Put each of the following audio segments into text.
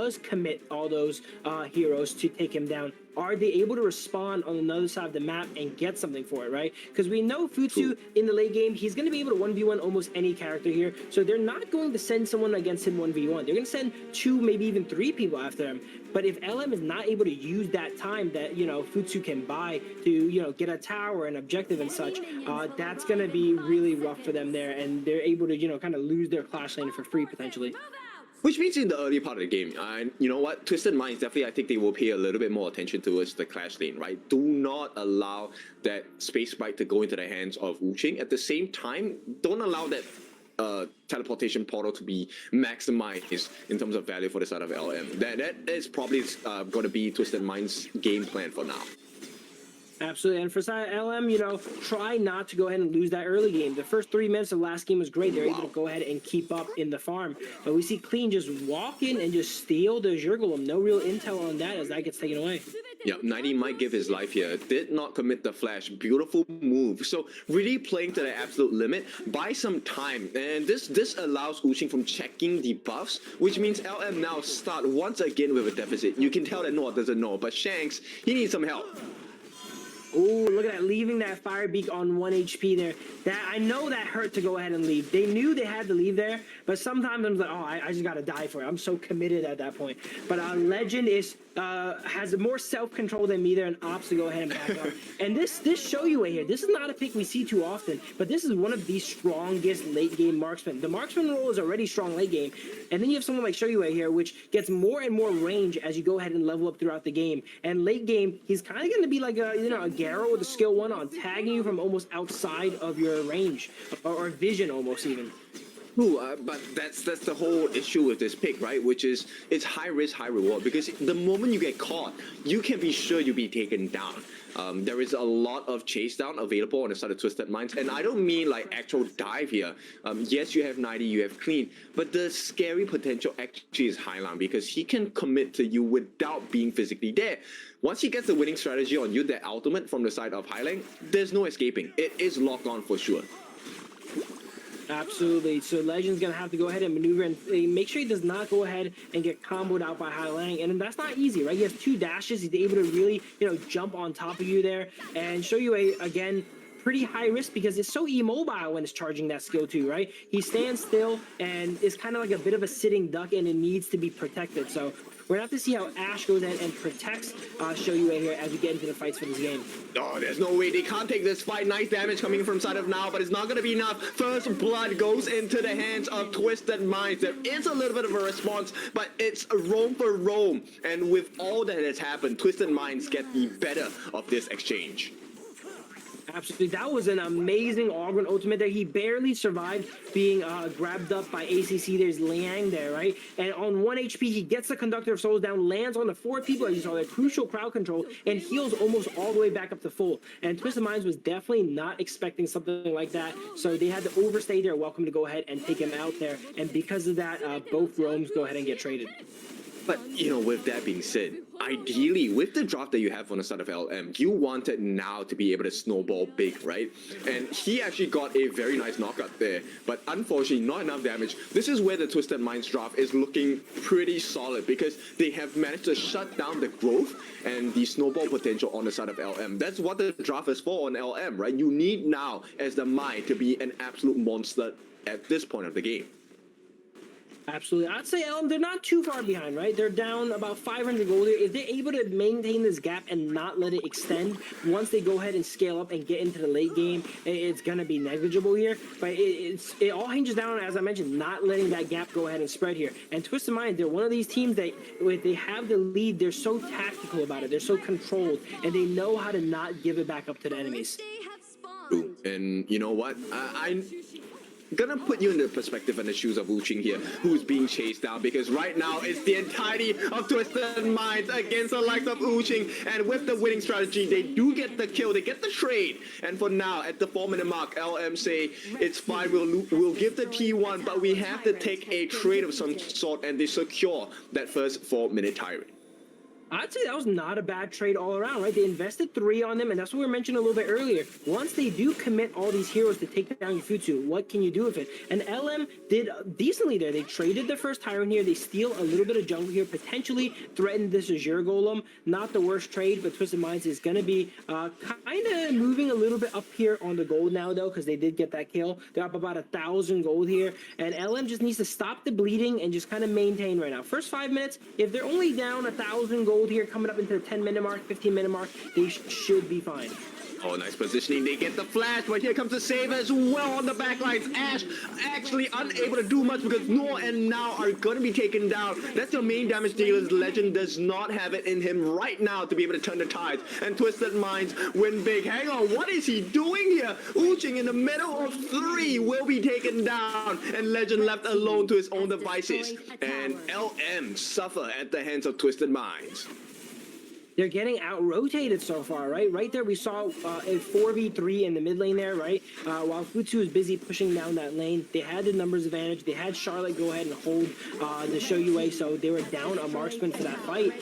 does commit all those heroes to take him down, are they able to respond on another side of the map and get something for it, right? Because we know Futsu in the late game, he's going to be able to 1v1 almost any character here. So they're not going to send someone against him 1v1. They're going to send 2, maybe even 3 people after him. But if LM is not able to use that time that, Futsu can buy to, get a tower, an objective and such, that's going to be really rough for them there. And they're able to, kind of lose their Clash lane for free potentially. Which means in the early part of the game, you know what, Twisted Minds, definitely I think they will pay a little bit more attention towards the Clash lane, right? Do not allow that space spike to go into the hands of Wuqing. At the same time, don't allow that teleportation portal to be maximized in terms of value for the side of LM. That is probably going to be Twisted Minds' game plan for now. Absolutely, and for side LM, try not to go ahead and lose that early game. The first 3 minutes of the last game was great. They're able to go ahead and keep up in the farm. But we see Clean just walk in and just steal the Azure Golem. No real intel on that as that gets taken away. Yeah, 90 might give his life here. Did not commit the flash. Beautiful move. So really playing to the absolute limit. Buy some time. And this allows Wuqing from checking the buffs, which means LM now start once again with a deficit. You can tell that Noah doesn't know, but Shanks, he needs some help. Oh, look at that, leaving that Fire Beak on 1 HP there. That I know that hurt to go ahead and leave. They knew they had to leave there, but sometimes I'm like, oh, I just gotta die for it. I'm so committed at that point. But Legend has more self-control than me there and opts to go ahead and back up. And this Shoyue here, this is not a pick we see too often, but this is one of the strongest late game marksmen. The marksman role is already strong late game, and then you have someone like Shoyue here, which gets more and more range as you go ahead and level up throughout the game. And late game, he's kind of going to be like a Garo with a skill 1 on, tagging you from almost outside of your range or vision almost even. But that's the whole issue with this pick, right? Which is it's high risk, high reward, because the moment you get caught, you can be sure you'll be taken down. There is a lot of chase down available on the side of Twisted Minds, and I don't mean like actual dive here. Yes, you have 90, you have Clean, but the scary potential actually is Highline because he can commit to you without being physically there. Once he gets the winning strategy on you, that ultimate from the side of Highline, there's no escaping. It is locked on for sure. Absolutely. So Legend's going to have to go ahead and maneuver and make sure he does not go ahead and get comboed out by Highlang. And that's not easy, right? He has 2 dashes. He's able to really, jump on top of you there and show you again, pretty high risk because it's so immobile when it's charging that skill too, right? He stands still and is kind of like a bit of a sitting duck and it needs to be protected. So we're gonna have to see how Ash goes in and protects Shoyue here as we get into the fights for this game. Oh, there's no way they can't take this fight. Nice damage coming from side of Now, but it's not gonna be enough. First blood goes into the hands of Twisted Minds. There is a little bit of a response, but it's a roam for roam. And with all that has happened, Twisted Minds get the better of this exchange. Absolutely, that was an amazing Ogren ultimate there. He barely survived being grabbed up by ACC. There's Liang there, right? And on 1 HP, he gets the Conductor of Souls down, lands on the 4 people, as you saw there, crucial crowd control, and heals almost all the way back up to full. And Twisted Minds was definitely not expecting something like that, so they had to overstay their welcome to go ahead and take him out there. And because of that, both roams go ahead and get traded. But, with that being said, ideally, with the draft that you have on the side of LM, you wanted Now to be able to snowball big, right? And he actually got a very nice knockout there, but unfortunately, not enough damage. This is where the Twisted Minds draft is looking pretty solid because they have managed to shut down the growth and the snowball potential on the side of LM. That's what the draft is for on LM, right? You need Now as the Mai to be an absolute monster at this point of the game. Absolutely. I'd say they're not too far behind, right? They're down about 500 gold. If they're able to maintain this gap and not let it extend, once they go ahead and scale up and get into the late game, it's going to be negligible here. But it all hinges down, as I mentioned, not letting that gap go ahead and spread here. And Twisted Minds, they're one of these teams that, if they have the lead, they're so tactical about it. They're so controlled, and they know how to not give it back up to the enemies. And you know what? I'm gonna put you in the perspective and the shoes of Wuqing here, who's being chased down, because right now it's the entirety of Twisted Minds against the likes of Wuqing, and with the winning strategy, they do get the kill, they get the trade, and for now, at the 4-minute mark, LM say, it's fine, we'll give the T1, but we have to take a trade of some sort, and they secure that first 4-minute tirade. I'd say that was not a bad trade all around, right? They invested 3 on them, and that's what we were mentioning a little bit earlier. Once they do commit all these heroes to take down your Futsu, what can you do with it? And LM did decently there. They traded the first Tyrant here. They steal a little bit of jungle here, potentially threaten this Azure Golem. Not the worst trade, but Twisted Minds is going to be kind of moving a little bit up here on the gold now, though, because they did get that kill. They're up about 1,000 gold here, and LM just needs to stop the bleeding and just kind of maintain right now. First 5 minutes, if they're only down 1,000 gold here coming up into the 10-minute mark, 15-minute mark, they should be fine. Oh, nice positioning. They get the flash, but here comes the save as well on the backlines. Ash actually unable to do much because Noor and Now are going to be taken down. That's the main damage dealers. Legend does not have it in him right now to be able to turn the tides. And Twisted Minds win big. Hang on, what is he doing here? Uching in the middle of 3 will be taken down. And Legend left alone to his own devices. And LM suffer at the hands of Twisted Minds. They're getting out-rotated so far, right? Right there, we saw a 4v3 in the mid lane there, right? While Futsu was busy pushing down that lane, they had the numbers advantage. They had Charlotte go ahead and hold the Show UA, so they were down a marksman for that fight.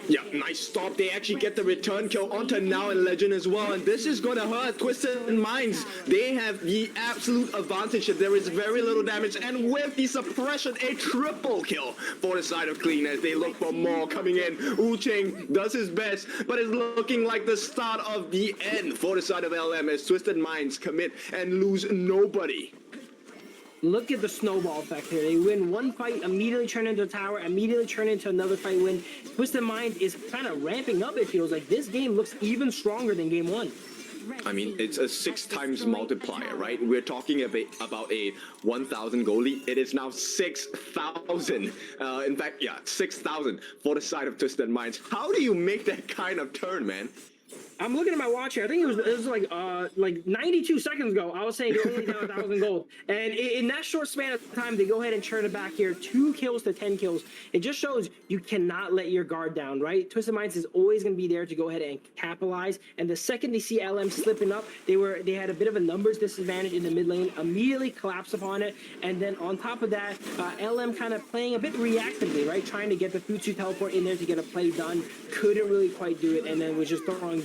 Yeah, nice stop. They actually get the return kill onto Now and Legend as well. And this is going to hurt Twisted Minds. They have the absolute advantage. There is very little damage. And with the suppression, a triple kill for the side of Clean as they look for more coming in. Uching does his best, but it's looking like the start of the end for the side of LM as Twisted Minds commit and lose nobody. Look at the snowball effect here. They win one fight, immediately turn into a tower, immediately turn into another fight win. Twisted Mind is kind of ramping up, it feels like. This game looks even stronger than game 1. I mean, it's a 6 times multiplier, right? We're talking about a 1,000 goal lead. It is now 6,000. In fact, yeah, 6,000 for the side of Twisted Minds. How do you make that kind of turn, man? I'm looking at my watch here. I think it was like 92 seconds ago. I was saying they're only down 1,000 gold. And in that short span of time, they go ahead and turn it back here. 2 kills to 10 kills. It just shows you cannot let your guard down, right? Twisted Minds is always going to be there to go ahead and capitalize. And the second they see LM slipping up, they had a bit of a numbers disadvantage in the mid lane, immediately collapse upon it. And then on top of that, LM kind of playing a bit reactively, right? Trying to get the Futsu teleport in there to get a play done. Couldn't really quite do it, and then was just throwing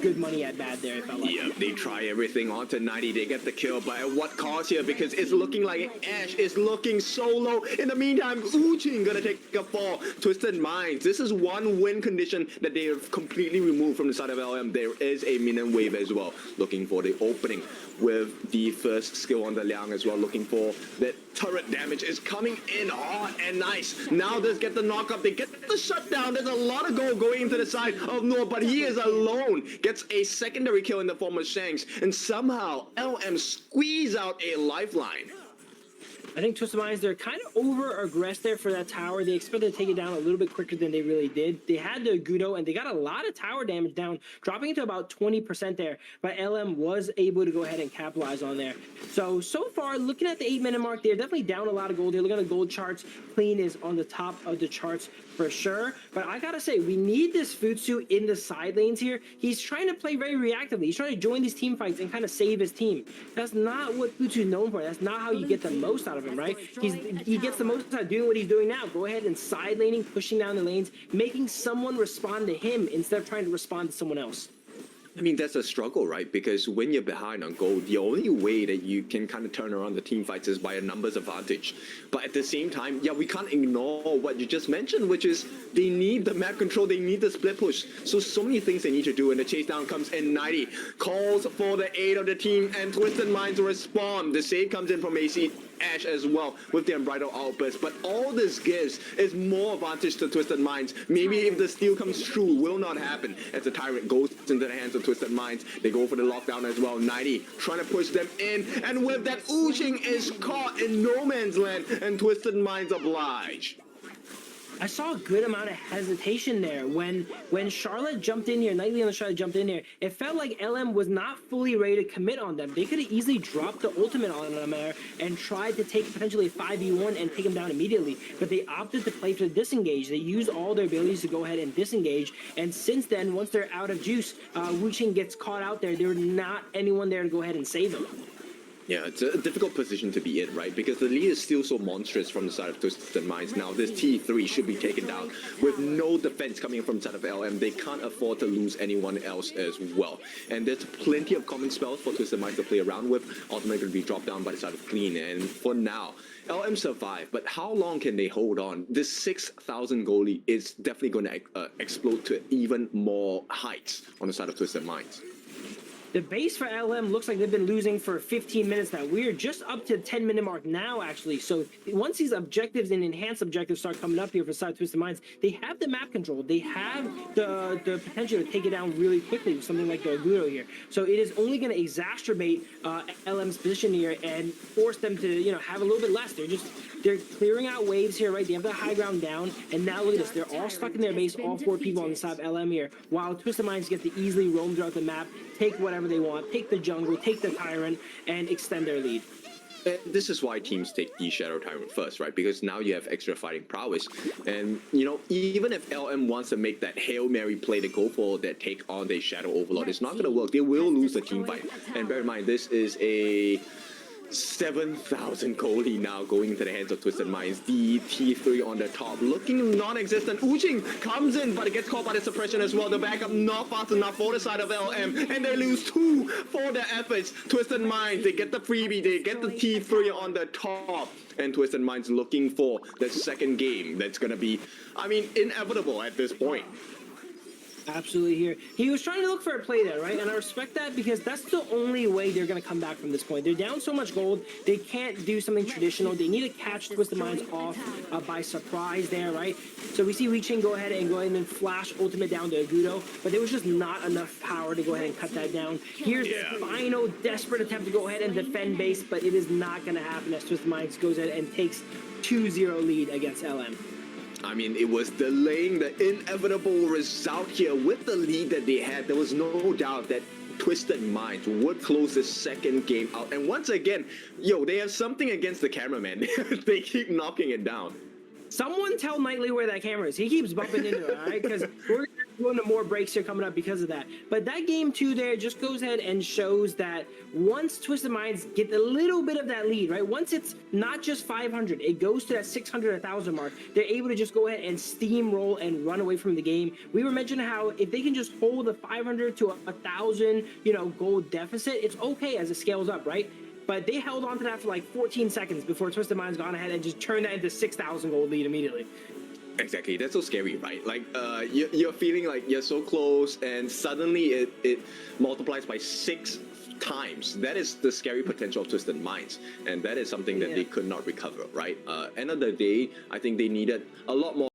good money at bad there, it felt like. Yeah, they try everything onto 90. They get the kill, but at what cost here? Because it's looking like Ash is looking so low. In the meantime, Uching gonna take a fall. Twisted Minds. This is one win condition that they have completely removed from the side of LM. There is a minion wave as well, looking for the opening with the first skill on the Liang as well, looking for that turret damage is coming in hard and nice. Now they get the knockup, they get the shutdown. There's a lot of gold going into the side of Noor, but he is alone. Gets a secondary kill in the form of Shanks, and somehow LM squeeze out a lifeline. I think Twisted Minds, they're kind of over-aggressed there for that tower. They expected to take it down a little bit quicker than they really did. They had the Gudo, and they got a lot of tower damage down, dropping it to about 20% there. But LM was able to go ahead and capitalize on there. So far, looking at the 8-minute mark, they're definitely down a lot of gold. They're looking at the gold charts. Clean is on the top of the charts for sure. But I gotta say, we need this Futsu in the side lanes here. He's trying to play very reactively. He's trying to join these team fights and kind of save his team. That's not what Futsu's known for. That's not how you get the most out of him, right? He gets the most out of doing what he's doing now. Go ahead and side laning, pushing down the lanes, making someone respond to him instead of trying to respond to someone else. I mean, that's a struggle, right? Because when you're behind on gold, the only way that you can kind of turn around the team fights is by a numbers advantage. But at the same time, yeah, we can't ignore what you just mentioned, which is they need the map control, they need the split push. So many things they need to do, and the chase down comes in 90. Calls for the aid of the team, and Twisted Minds respond. The save comes in from AC Ash as well with the unbridled outburst, but all this gives is more advantage to Twisted Minds. Maybe if the steal comes true, will not happen as the Tyrant goes into the hands of Twisted Minds. They go for the lockdown as well. 90 trying to push them in, and with that, Uching is caught in no man's land, and Twisted Minds oblige. I saw a good amount of hesitation there when Charlotte jumped in here, Knightley and Charlotte jumped in here. It felt like LM was not fully ready to commit on them. They could have easily dropped the ultimate on them there and tried to take potentially a 5v1 and take them down immediately. But they opted to play for the disengage. They used all their abilities to go ahead and disengage. And since then, once they're out of juice, Wu Qing gets caught out there. There's not anyone there to go ahead and save them. Yeah, it's a difficult position to be in, right? Because the lead is still so monstrous from the side of Twisted Minds. Now, this T3 should be taken down with no defense coming from the side of LM. They can't afford to lose anyone else as well. And there's plenty of common spells for Twisted Minds to play around with. Ultimately going to be dropped down by the side of Clean. And for now, LM survive, but how long can they hold on? This 6,000 goal lead is definitely going to explode to even more heights on the side of Twisted Minds. The base for LM looks like they've been losing for 15 minutes now. We're just up to the 10-minute mark now, actually. So once these objectives and enhanced objectives start coming up here for Side Twisted Minds, they have the map control. They have the potential to take it down really quickly with something like the DaoDao here. So it is only going to exacerbate LM's position here and force them to, you know, have a little bit less. They're clearing out waves here, right? They have the high ground down, and now look at this. They're all stuck in their base, all 4 people on the side of LM here, while Twisted Minds get to easily roam throughout the map, take whatever they want, take the jungle, take the Tyrant, and extend their lead. This is why teams take the Shadow Tyrant first, right? Because now you have extra fighting prowess. And, you know, even if LM wants to make that Hail Mary play to go for that take on the Shadow Overlord, it's not going to work. They will lose the team fight. And bear in mind, this is a 7,000 goal lead now going into the hands of Twisted Minds. The T3 on the top, looking non-existent. Uching comes in, but it gets caught by the suppression as well. The backup not fast enough for the side of LM, and they lose 2 for their efforts. Twisted Minds, they get the freebie, they get the T3 on the top, and Twisted Minds looking for the second game. That's gonna be, I mean, inevitable at this point. Absolutely here. He was trying to look for a play there, right? And I respect that because that's the only way they're going to come back from this point. They're down so much gold, they can't do something traditional. They need to catch Twisted Minds off by surprise there, right? So we see Weechen go ahead and flash ultimate down to Agudo, but there was just not enough power to go ahead and cut that down. Here's the final desperate attempt to go ahead and defend base, but it is not going to happen as Twisted Minds goes ahead and takes 2-0 lead against LM. I mean, it was delaying the inevitable result here with the lead that they had. There was no doubt that Twisted Minds would close the second game out. And once again, yo, they have something against the cameraman. They keep knocking it down. Someone tell Knightley where that camera is. He keeps bumping into it, all right? Because we're going to more breaks here coming up because of that. But that game 2 there just goes ahead and shows that once Twisted Minds get a little bit of that lead, right? Once it's not just 500, it goes to that 600, 1,000 mark. They're able to just go ahead and steamroll and run away from the game. We were mentioning how if they can just hold a 500 to 1,000, you know, gold deficit, it's okay as it scales up, right? But they held on to that for like 14 seconds before Twisted Minds gone ahead and just turned that into 6,000 gold lead immediately. Exactly, that's so scary, right? Like, you're feeling like you're so close, and suddenly it multiplies by 6 times. That is the scary potential of Twisted Minds, and that is something that they could not recover, right? End of the day, I think they needed a lot more